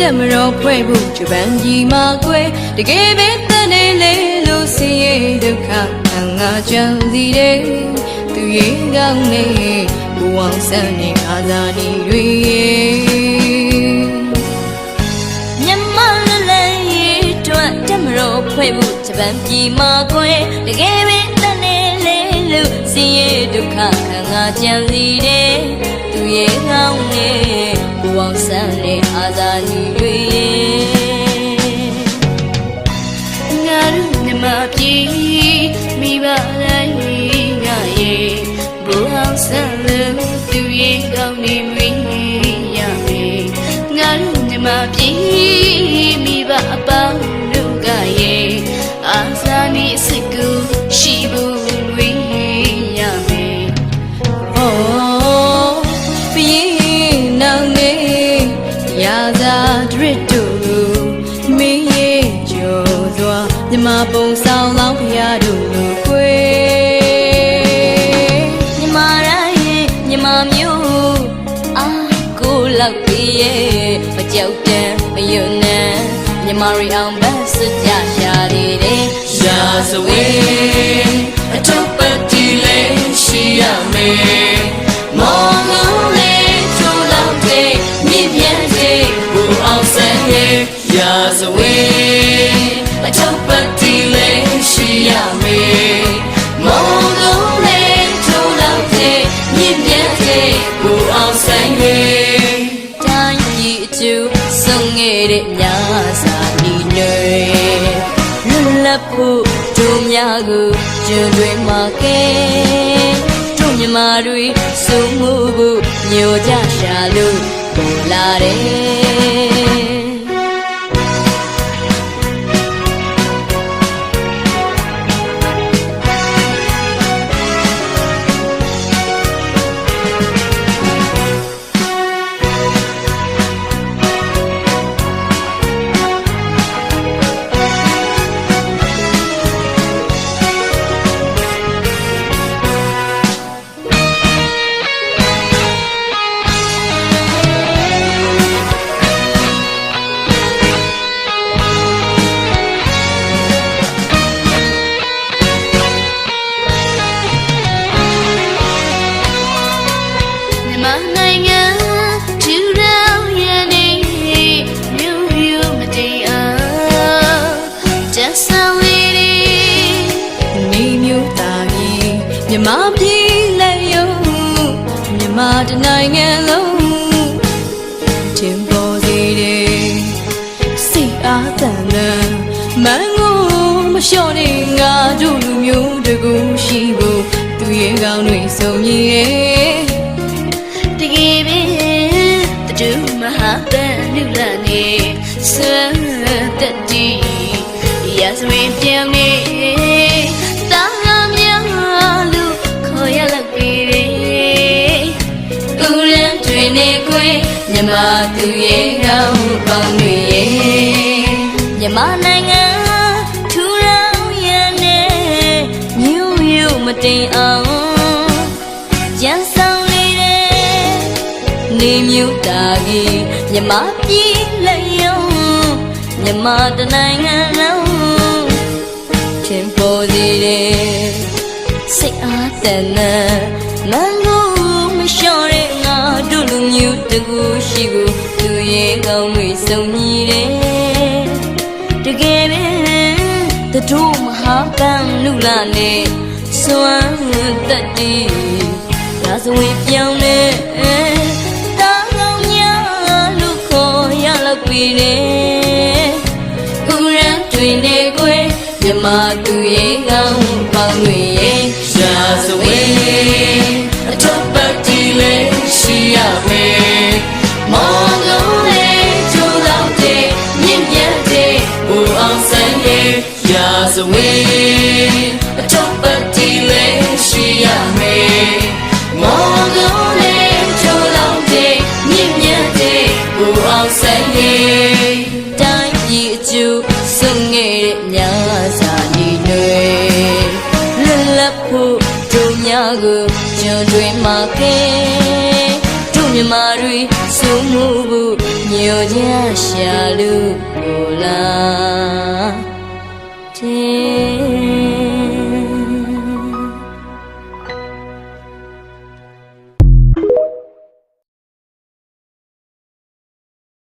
တက်မတော်ဖွဲ့ဖို့ဂျပန်ကြီးမှာကွယ်တကယ်ပဲတန်နေလေလို့ဆင်းရဲဒုက္ခခံငါကြံစီတယ်သူရဲ့ကောင်းနေဘူအောင်ဆန်းနေအာဇာနည်တွေမြန်မာလည်းရေးအတွက်တက်မတော်ဖွဲ့ဖို့ဂျပန်ကြီးမှာကွယ်တကယ်ပဲတန်နေလေလို့ဆင်းရဲဒုက္ခခံငါကြံစီတယ်သူရဲ့ကောင်းနေဘူအောင်ဆန်းနေအာဇာနည်တွေငါတို့မြန်မာပြည်မိဘတိုင်းငါရဲ့ဘူအောင်ဆန်းလို့သူရဲ့ကောင်းနေမွေးရမယ်ငါတို့မြန်မာပြည်မိဘအပေါင်းတို့ကရဲ့အာဇာနည်စစ်ကူရှိဖို့မွေးရမယ်ရာသာဒရစ်တို့မင်းရဲ့ကျော်စွာမြမပုံဆောင်လောင်းဖျားတို့လိုကွယ်မြမတိုင်းမြမမျိုးအာကိုလောက်ပြီးရဲ့မကြောက်တဲ့မယွန်းနဲ့မြမရီအောင်ဘတ်စကြရှာသေးတယ်ရာဇဝေအထုပ်ပတိလေးရှိရမယ်မောင်လုံးလေးထိုးလောက်တဲ့မြင့်မြတ်တဲ့ဘူအောင်ဆန်းရဲ့ရာဇဝေအထုပ်ပတိလေးရှိရမယ်မောင်လုံးလေးထိုးလောက်တဲ့မြင့်မြတ်တဲ့ဘူအောင်ဆန်းရဲ့တိုင်းပြည်အကျိုးဆုံးခဲ့တဲ့ညစာနီတွေလွတ်လပ်ဖို့တို့များကိုကျွန်းတွေမှာကဲတို့မြမာတွေစုံမှုဖို့ညိုကြရှာလို့ပေါ်လာတယ်မြန်မာပြည်လည်းယုံမြန်မာတနိုင်ငံလုံးတင်ပေါ်စေတယ်စိတ်အားသန်တဲ့မန်းကိုမလျှော့နေငါတို့လူမျိုးတကူရှိဖို့သူရဲ့ကောင်းတွေစုံရည်တကယ်ပဲတူမဟာတန်လူလာနေစတဲ့တီရစဝေးပြောင်းနေမြမသူရဲ့ကောင်းပေါင်းတွေရဲ့မြမနိုင်ငံထူထောင်ရတဲ့မြို့ရိုးမတိမ်အောင်ရန်ဆောင်နေတဲ့နေမြို့တာကြီးမြမပြည်လက်ယုံမြမတနိုင်ငံလုံးထင်ပေါ်စေတဲ့စိတ်အားသန်တဲ့မန်ကိုမလျှော့တဲ့ငါတို့လူမျိုးတကူရှိကိုသူရဲ့ကောင်းတွေစုံညီတယ်တကယ်ပဲတို့မဟာကံလူလာနဲ့စွမ်းသက်တည်ရာဇဝင်ပြောင်းတဲ့တာကောင်းများလူခေါ်ရလောက်ပြီးတယ်ဥရန်တွင်နေကွယ်မြမသူရဲ့ကောင်းပေါင်းတွေရဲ့ရာဇဝင်အထုပ်ပတိလေးရှိရမယ်မောင်လုံးလေးချိုးလောက်တဲ့မြင့်မြတ်တဲ့ဘူအောင်ဆန်းရဲ့ရာဇဝင်အထုပ်ပတိလေးရှိရမယ်မောင်လုံးလေးချိုးလောက်တဲ့မြင့်မြတ်တဲ့ဘူအောင်ဆန်းရဲ့တိုင်းပြည်အကျိုးဆုံးခဲ့တဲ့ညစာနီတွေလွတ်လပ်ဖို့တို့များကိုကျွန်းတွေမှာကဲတို့မြမာတွေစုံမှုဖို့ မြို့ကြရှာလူကိုလာတဲ့